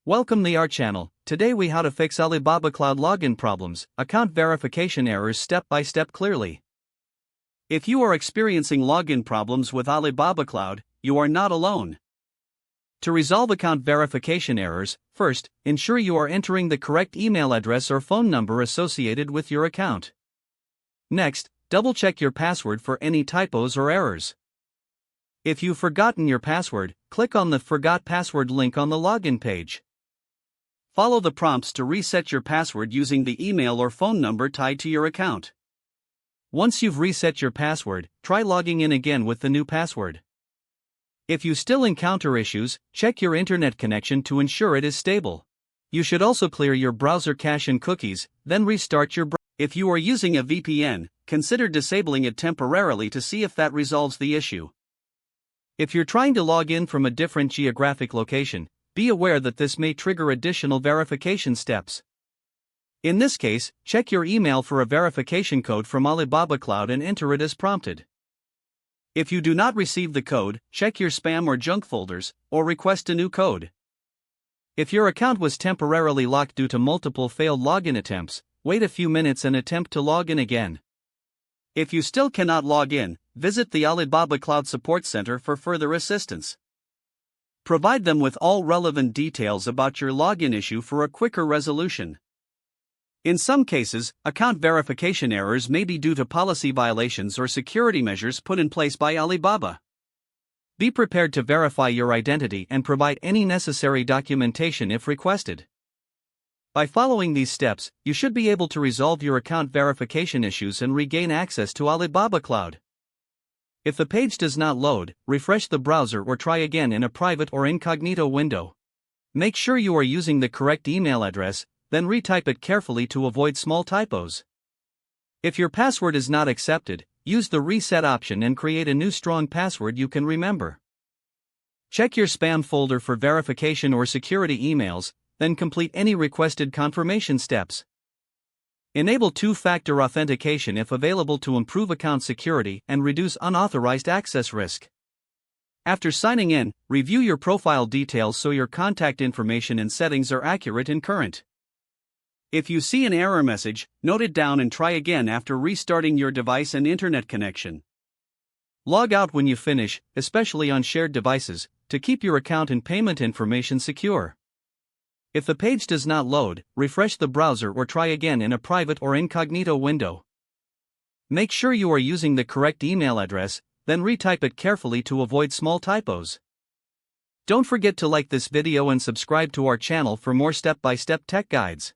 Welcome to our channel. Today we how to fix Alibaba Cloud login problems, account verification errors step by step clearly. If you are experiencing login problems with Alibaba Cloud, you are not alone. To resolve account verification errors, first, ensure you are entering the correct email address or phone number associated with your account. Next, double-check your password for any typos or errors. If you've forgotten your password, click on the Forgot Password link on the login page. Follow the prompts to reset your password using the email or phone number tied to your account. Once you've reset your password, try logging in again with the new password. If you still encounter issues, check your internet connection to ensure it is stable. You should also clear your browser cache and cookies, then restart your browser. If you are using a VPN, consider disabling it temporarily to see if that resolves the issue. If you're trying to log in from a different geographic location, be aware that this may trigger additional verification steps. In this case, check your email for a verification code from Alibaba Cloud and enter it as prompted. If you do not receive the code, check your spam or junk folders, or request a new code. If your account was temporarily locked due to multiple failed login attempts, wait a few minutes and attempt to log in again. If you still cannot log in, visit the Alibaba Cloud Support Center for further assistance. Provide them with all relevant details about your login issue for a quicker resolution. In some cases, account verification errors may be due to policy violations or security measures put in place by Alibaba. Be prepared to verify your identity and provide any necessary documentation if requested. By following these steps, you should be able to resolve your account verification issues and regain access to Alibaba Cloud. If the page does not load, refresh the browser or try again in a private or incognito window. Make sure you are using the correct email address, then retype it carefully to avoid small typos. If your password is not accepted, use the reset option and create a new strong password you can remember. Check your spam folder for verification or security emails, then complete any requested confirmation steps. Enable two-factor authentication if available to improve account security and reduce unauthorized access risk. After signing in, review your profile details so your contact information and settings are accurate and current. If you see an error message, note it down and try again after restarting your device and internet connection. Log out when you finish, especially on shared devices, to keep your account and payment information secure. If the page does not load, refresh the browser or try again in a private or incognito window. Make sure you are using the correct email address, then retype it carefully to avoid small typos. Don't forget to like this video and subscribe to our channel for more step-by-step tech guides.